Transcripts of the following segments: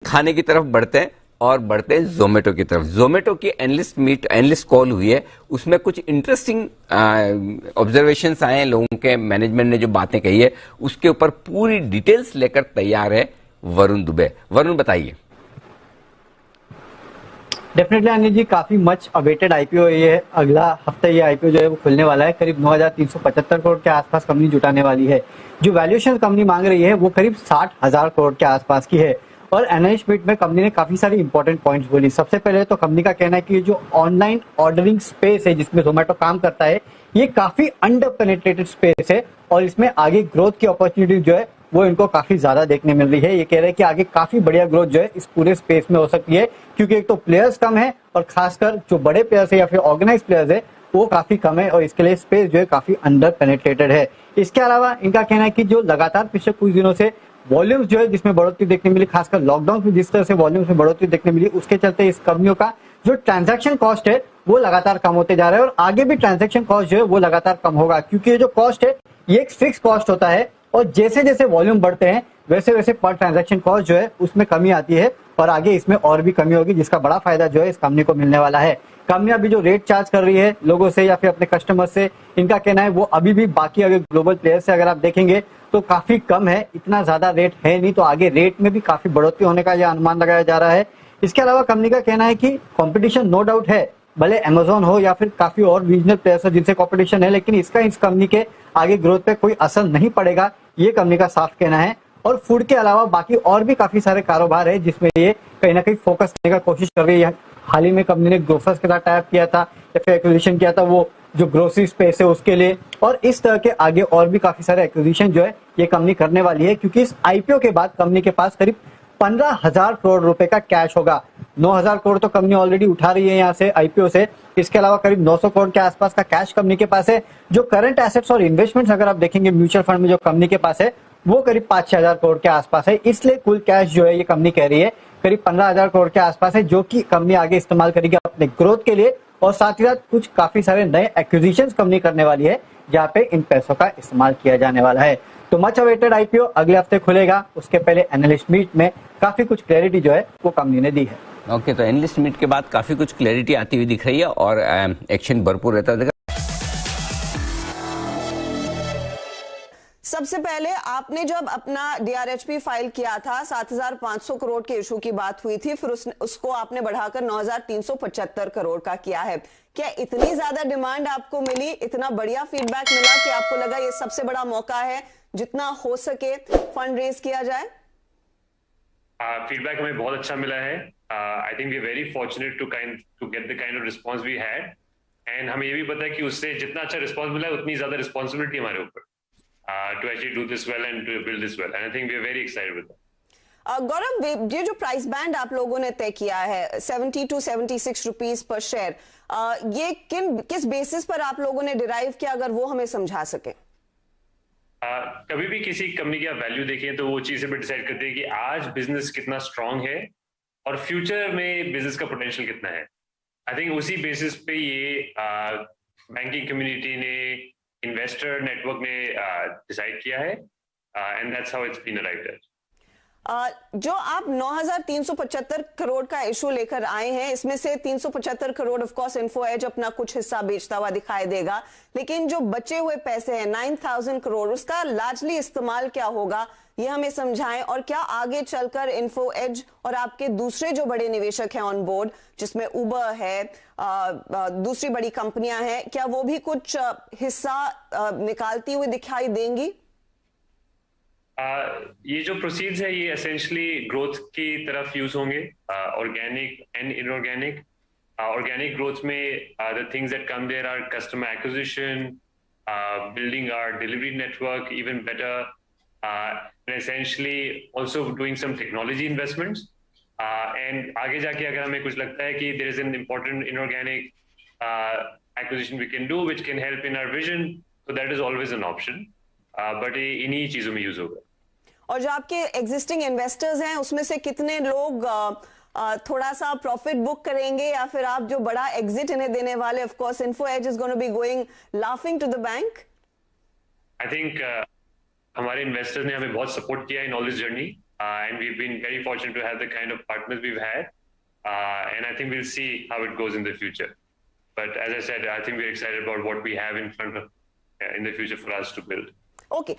खाने की तरफ बढ़ते हैं और बढ़ते हैं जोमेटो की तरफ। जोमेटो की एनालिस्ट कॉल हुई है, उसमें कुछ इंटरेस्टिंग ऑब्जर्वेशंस आए हैं, लोगों के मैनेजमेंट ने जो बातें कही है उसके ऊपर पूरी डिटेल्स लेकर तैयार है वरुण दुबे। वरुण बताइए। डेफिनेटली अनिल जी, काफी मच अवेटेड आईपीओ ये है। अगला हफ्ता ये आईपीओ जो है वो खुलने वाला है। करीब 9,375 करोड़ के आसपास कंपनी जुटाने वाली है। जो वैल्यूएशन कंपनी मांग रही है वो करीब 60,000 करोड़ के आसपास की है। और एनालिस्ट मीट में कंपनी ने काफी सारी इंपॉर्टेंट पॉइंट्स बोली। सबसे पहले तो कंपनी का कहना है कि जो ऑनलाइन ऑर्डरिंग स्पेस है जिसमें जोमेटो काम करता है, ये काफी अंडर पेनिट्रेटेड स्पेस है और इसमें आगे ग्रोथ की अपॉर्चुनिटी जो है वो इनको काफी ज्यादा देखने मिल रही है। ये कह रहे हैं कि आगे काफी बढ़िया ग्रोथ जो है इस पूरे स्पेस में हो सकती है, क्योंकि एक तो प्लेयर्स कम है और खासकर जो बड़े प्लेयर्स है या फिर ऑर्गेनाइज प्लेयर्स है वो काफी कम है और इसके लिए स्पेस जो है काफी अंडर पेनिट्रेटेड है। इसके अलावा इनका कहना है कि जो लगातार पिछले कुछ दिनों से वॉल्यूम्स जो है जिसमें बढ़ोतरी देखने मिली, खासकर लॉकडाउन में जिस तरह से वॉल्यूम्स में बढ़ोतरी देखने मिली, उसके चलते इस कंपनियों का जो ट्रांजैक्शन कॉस्ट है वो लगातार कम होते जा रहा है और आगे भी ट्रांजैक्शन कॉस्ट जो है वो लगातार कम होगा, क्योंकि ये जो कॉस्ट है ये एक फिक्स कॉस्ट होता है और जैसे जैसे वॉल्यूम बढ़ते हैं वैसे वैसे पर ट्रांजैक्शन कॉस्ट जो है उसमें कमी आती है और आगे इसमें और भी कमी होगी, जिसका बड़ा फायदा जो है इस कंपनी को मिलने वाला है। कंपनी अभी जो रेट चार्ज कर रही है लोगों से या फिर अपने कस्टमर से, इनका कहना है वो अभी भी बाकी अगर ग्लोबल प्लेयर से अगर आप देखेंगे तो काफी कम है, इतना ज्यादा रेट है नहीं, तो आगे रेट में भी काफी बढ़ोतरी होने का यह अनुमान लगाया जा रहा है। इसके अलावा कंपनी का कहना है कि कंपटीशन नो डाउट है, भले अमेजोन हो या फिर काफी और रीजनल प्लेयर्स है जिनसे कंपटीशन है, लेकिन इसका इस कंपनी के आगे ग्रोथ पे कोई असर नहीं पड़ेगा, ये कंपनी का साफ कहना है। और फूड के अलावा बाकी और भी काफी सारे कारोबार है जिसमें ये कहीं ना कहीं फोकस करने का कोशिश कर रही है। हाल ही में कंपनी ने ग्रोसर्स के साथ टाइप किया था या फिर एक्विजिशन किया था वो जो ग्रोसरी स्पेस है उसके लिए, और इस तरह के आगे और भी काफी सारे एक्विजिशन जो है ये कंपनी करने वाली है, क्योंकि इस आईपीओ के बाद कंपनी के पास करीब 15,000 करोड़ रुपए का कैश होगा। 9,000 करोड़ तो कंपनी ऑलरेडी उठा रही है यहाँ से आईपीओ से, इसके अलावा करीब 900 करोड़ के आसपास का कैश कंपनी के पास है। जो करंट एसेट्स और इन्वेस्टमेंट्स अगर आप देखेंगे म्यूचुअल फंड में जो कंपनी के पास है वो करीब 5,000 करोड़ के आसपास है, इसलिए कुल कैश जो है ये कंपनी कह रही है करीब 15,000 करोड़ के आसपास है, जो कि कंपनी आगे इस्तेमाल करेगी अपने ग्रोथ के लिए और साथ ही साथ कुछ काफी सारे नए एक्विजिशंस कंपनी करने वाली है जहाँ पे इन पैसों का इस्तेमाल किया जाने वाला है। तो मच अवेटेड आईपीओ अगले हफ्ते खुलेगा, उसके पहले एनालिस्ट मीट में काफी कुछ क्लैरिटी जो है वो कंपनी ने दी है। ओके, तो एनालिस्ट मीट के बाद काफी कुछ क्लैरिटी आती हुई दिख रही है और एक्शन भरपूर रहता है। सबसे पहले आपने जब अपना डीआरएचपी फाइल किया था 7,500 करोड़ के इशू की बात हुई थी, फिर उसको आपने बढ़ाकर 9,375 करोड़ का किया है। क्या इतनी ज्यादा डिमांड आपको मिली, इतना बढ़िया फीडबैक मिला कि आपको लगा ये सबसे बड़ा मौका है जितना हो सके फंड रेज किया जाए? फीडबैक हमें बहुत अच्छा मिला है। I think we very fortunate to get the kind of response we had, and हमें ये भी पता है कि उससे जितना अच्छा रिस्पांस मिला है उतनी ज्यादा रिस्पांसिबिलिटी हमारे ऊपर to actually do this well and to build this well, and I think we are very excited with that. गौरव, ये जो प्राइस बैंड आप लोगों ने तय किया है 70 to 76 रुपीस पर शेयर, ये किस बेसिस पर आप लोगों ने डिराइव किया, अगर वो हमें समझा सके? कभी भी किसी कंपनी की आप वैल्यू देखें तो वो चीज़ पे डिसाइड करते हैं कि आज बिजनेस कितना स्ट्रांग है और फ्यूचर में बिजनेस का पोटेंशियल कितना है। आई थिंक उसी बेसिस पे ये बैंकिंग कम्युनिटी ने, इन्वेस्टर नेटवर्क ने डिसाइड किया है, and that's how it's been arrived at. जो आप 9,375 करोड़ का इशू लेकर आए हैं, इसमें से 375 crore of course Info Edge अपना कुछ हिस्सा बेचता हुआ दिखाई देगा, लेकिन जो बचे हुए पैसे हैं 9,000 करोड़, उसका लार्जली इस्तेमाल क्या होगा ये हमें समझाएं, और क्या आगे चलकर इन्फो एज और आपके दूसरे जो बड़े निवेशक हैं ऑन बोर्ड, जिसमें उबर है, दूसरी बड़ी कंपनियां हैं, क्या वो भी कुछ हिस्सा निकालती हुई दिखाई देंगी? ये जो प्रोसीड्स है ये एसेंशियली ग्रोथ की तरफ यूज होंगे, organic and inorganic. Organic growth में the things that come there are customer acquisition, building our delivery network even better, and essentially also doing some technology investments, and आगे जाके अगर हमें कुछ लगता है कि there is an important inorganic acquisition we can do which can help in our vision, so that is always an option, but ये इन्हीं चीजों में यूज होगा। और जो आपके एग्जिस्टिंग इन्वेस्टर्स हैं उसमें से कितने लोग थोड़ा सा प्रॉफिट बुक करेंगे, या फिर आप जो बड़ा एग्जिट इन्हें देने वाले, of course Info Edge is going to be going laughing to the bank? I think हमारे इन्वेस्टर्स ने हमें बहुत सपोर्ट किया in all this journey, and we've been very fortunate to have the kind of partners we've had, and I think we'll see how it goes in the future. But as I said, I think we're excited about what we have in front of in the future for us to build. Okay,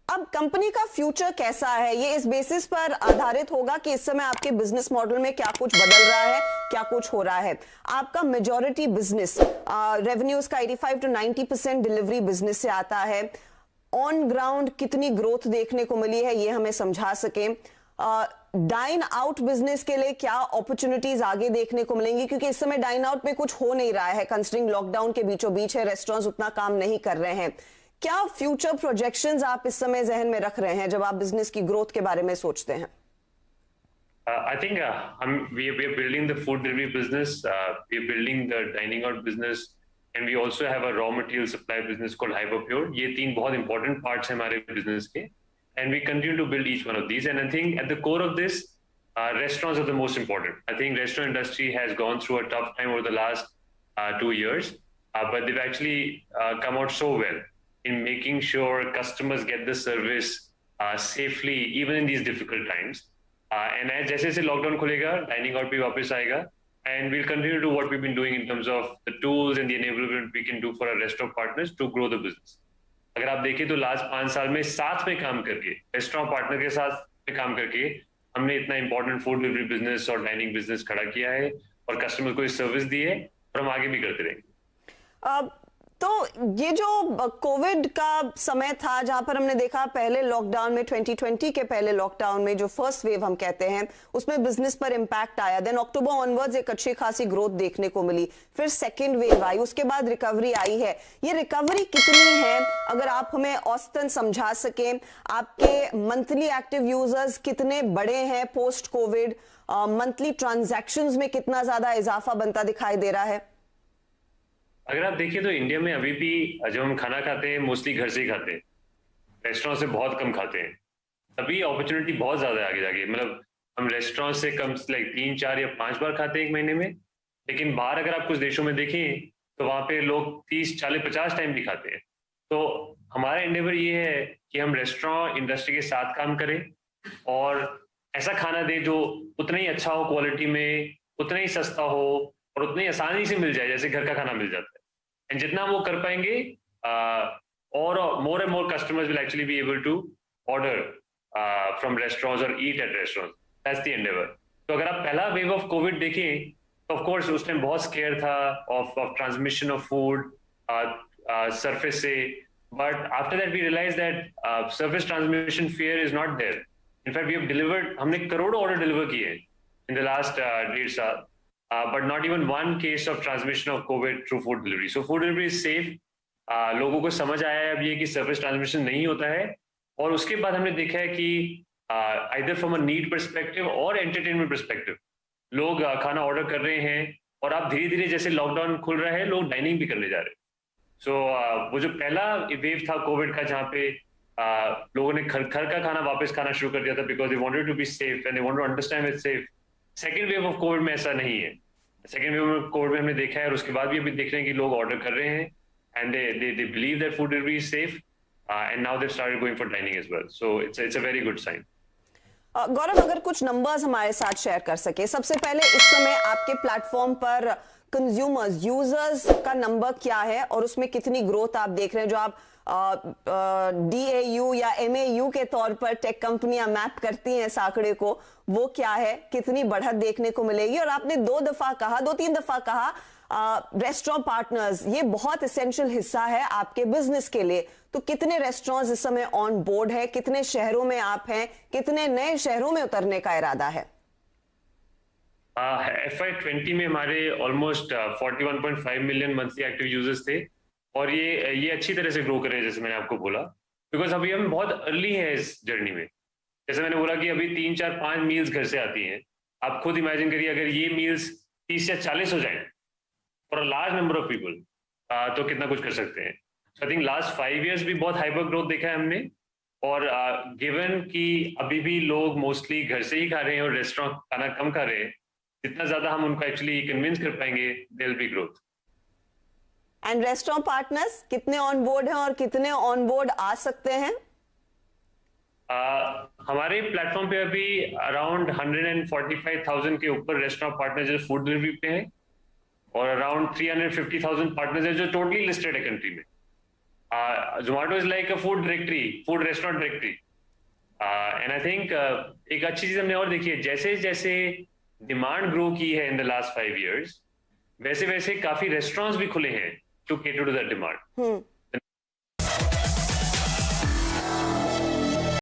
अब company का future कैसा है, ये इस basis पर आधारित होगा कि इस समय आपके बिजनेस मॉडल में क्या कुछ बदल रहा है, क्या कुछ हो रहा है. आपका मेजॉरिटी बिजनेस रेवेन्यूज का 85 to 90% डिलीवरी बिजनेस से आता है. ऑन ग्राउंड कितनी ग्रोथ देखने को मिली है, ये हमें समझा सके. डाइन आउट बिजनेस के लिए क्या अपॉर्चुनिटीज आगे देखने को मिलेंगी, क्योंकि इस समय डाइन आउट में कुछ हो नहीं रहा है, कंसिडरिंग लॉकडाउन के बीचों बीच है, रेस्टोरेंट्स उतना काम नहीं कर रहे हैं. क्या फ्यूचर प्रोजेक्शंस आप इस समय जहन में रख रहे हैं जब आप बिजनेस की ग्रोथ के बारे में सोचते हैं? I think we are building the food delivery business, we are building the dining out business, and we also have a raw material supply business called Hyperpure. ये तीन बहुत important parts हैं हमारे business के, and we continue to build each one of these. And I think at the core of this, restaurants are the most important. I think restaurant industry has gone through a tough time over the last 2 years, but they've actually come out so well in making sure customers get the service safely even in these difficult times. And as जैसे जैसे lockdown खुलेगा, dining out भी वापस आएगा, and we'll continue to do what we've been doing in terms of the tools and the enablement we can do for our restaurant partners to grow the business. अगर आप देखें तो last 5 साल में साथ में काम करके, रेस्टोरेंट पार्टनर के साथ में काम करके, हमने इतना इंपॉर्टेंट फूड डिलीवरी बिजनेस और डाइनिंग बिजनेस खड़ा किया है और कस्टमर को इस सर्विस दी है, और हम आगे भी करते रहेंगे. तो ये जो कोविड का समय था, जहां पर हमने देखा पहले लॉकडाउन में, 2020 के पहले लॉकडाउन में जो फर्स्ट वेव हम कहते हैं, उसमें बिजनेस पर इंपैक्ट आया. देन अक्टूबर ऑनवर्ड्स एक अच्छी खासी ग्रोथ देखने को मिली. फिर सेकेंड वेव आई, उसके बाद रिकवरी आई है. ये रिकवरी कितनी है, अगर आप हमें औसतन समझा सकें? आपके मंथली एक्टिव यूजर्स कितने बढ़े हैं पोस्ट कोविड? मंथली ट्रांजैक्शंस में कितना ज्यादा इजाफा बनता दिखाई दे रहा है? अगर आप देखिए तो इंडिया में अभी भी जब हम खाना खाते हैं मोस्टली घर से ही खाते हैं, रेस्टोरेंट से बहुत कम खाते हैं. अभी अपॉर्चुनिटी बहुत ज्यादा है आगे जाके. मतलब हम रेस्टोरेंट से कम लाइक 3, 4 या 5 बार खाते हैं एक महीने में, लेकिन बाहर अगर आप कुछ देशों में देखें तो वहाँ पे लोग 30, 40, 50 टाइम भी खाते हैं. तो हमारा एंडेवर ये है कि हम रेस्टोरेंट इंडस्ट्री के साथ काम करें और ऐसा खाना दें जो उतना ही अच्छा हो क्वालिटी में, उतना ही सस्ता हो और उतनी आसानी से मिल जाए जैसे घर का खाना मिल जाता है. एंड जितना हम वो कर पाएंगे, और more and more customers will actually be able to order from restaurants और eat at restaurants. That's the endeavour. तो अगर आप पहला वेव ऑफ कोविड देखें तो ऑफ कोर्स उस टाइम बहुत स्केयर था of transmission of food surface से, but after that we realise that surface transmission fear is not there. In fact we have delivered, हमने करोड़ों ऑर्डर डिलीवर किए इन द लास्ट 1.5 साल. But not even one case of transmission of COVID through food delivery. So food delivery is safe. लोगों को समझ आया है अब ये कि सर्विस ट्रांसमिशन नहीं होता है, और उसके बाद हमने देखा है कि either from a need perspective और entertainment perspective लोग खाना ऑर्डर कर रहे हैं, और आप धीरे धीरे जैसे लॉकडाउन खुल रहा है लोग डाइनिंग भी करने जा रहे हैं. सो वो जो पहला वेव था कोविड का जहाँ पे लोगों ने घर का खाना वापस खाना शुरू कर दिया था because they wanted to be safe and they wanted to understand it's safe. Second wave of Covid में ऐसा नहीं है. सेकेंड वेव ऑफ कोविड में हमने देखा है और उसके बाद भी अभी देख रहे हैं कि लोग ऑर्डर कर रहे हैं and they believe that food delivery is safe, and now they started going for dining as well. So it's a very good sign. Gaurav, अगर कुछ नंबर्स हमारे साथ शेयर कर सके. सबसे पहले इस समय आपके प्लेटफॉर्म पर कंज्यूमर्स, यूजर्स का नंबर क्या है और उसमें कितनी ग्रोथ आप देख रहे हैं? जो आप DAU या MAU के तौर पर टेक कंपनियां मैप करती हैं इस आंकड़े को, वो क्या है, कितनी बढ़त देखने को मिलेगी? और आपने 2-3 दफा कहा रेस्टोरेंट पार्टनर्स, ये बहुत एसेंशियल हिस्सा है आपके बिजनेस के लिए. तो कितने रेस्टोरेंट्स इस समय ऑन बोर्ड है, कितने शहरों में आप हैं, कितने नए शहरों में उतरने का इरादा है? FY20 में हमारे almost 41.5 million monthly active users थे, और ये अच्छी तरह से ग्रो कर रहे हैं जैसे मैंने आपको बोला, बिकॉज अभी हम बहुत अर्ली है इस जर्नी में. जैसे मैंने बोला कि अभी 3, 4, 5 मील्स घर से आती हैं. आप खुद इमेजिन करिए अगर ये मील्स 30 या 40 हो जाए for a large number of people, तो कितना कुछ कर सकते हैं. सो आई थिंक लास्ट 5 years भी बहुत हाइपर ग्रोथ देखा है हमने, और गिवन कि अभी भी लोग मोस्टली घर से ही खा रहे हैं और रेस्टोरेंट खाना कम खा रहे हैं, जितना ज्यादा हम उनको एक्चुअली कन्विंस कर पाएंगे there will be growth. And restaurant partners कितने ऑन बोर्ड हैं और कितने ऑन बोर्ड आ सकते हैं? हमारे प्लेटफॉर्म पे अभी अराउंड 145,000 के ऊपर रेस्टोरेंट पार्टनर्स जो फूड डिलीवरी पे हैं और अराउंड 350,000 पार्टनर्स है जो टोटली लिस्टेड है कंट्री में. Zomato is like a food directory, food restaurant directory. And I think एक अच्छी चीज हमने और देखी है, जैसे जैसे डिमांड ग्रो की है इन द लास्ट 5 years, वैसे वैसे काफी रेस्टोरेंट्स भी खुले हैं to cater to that demand.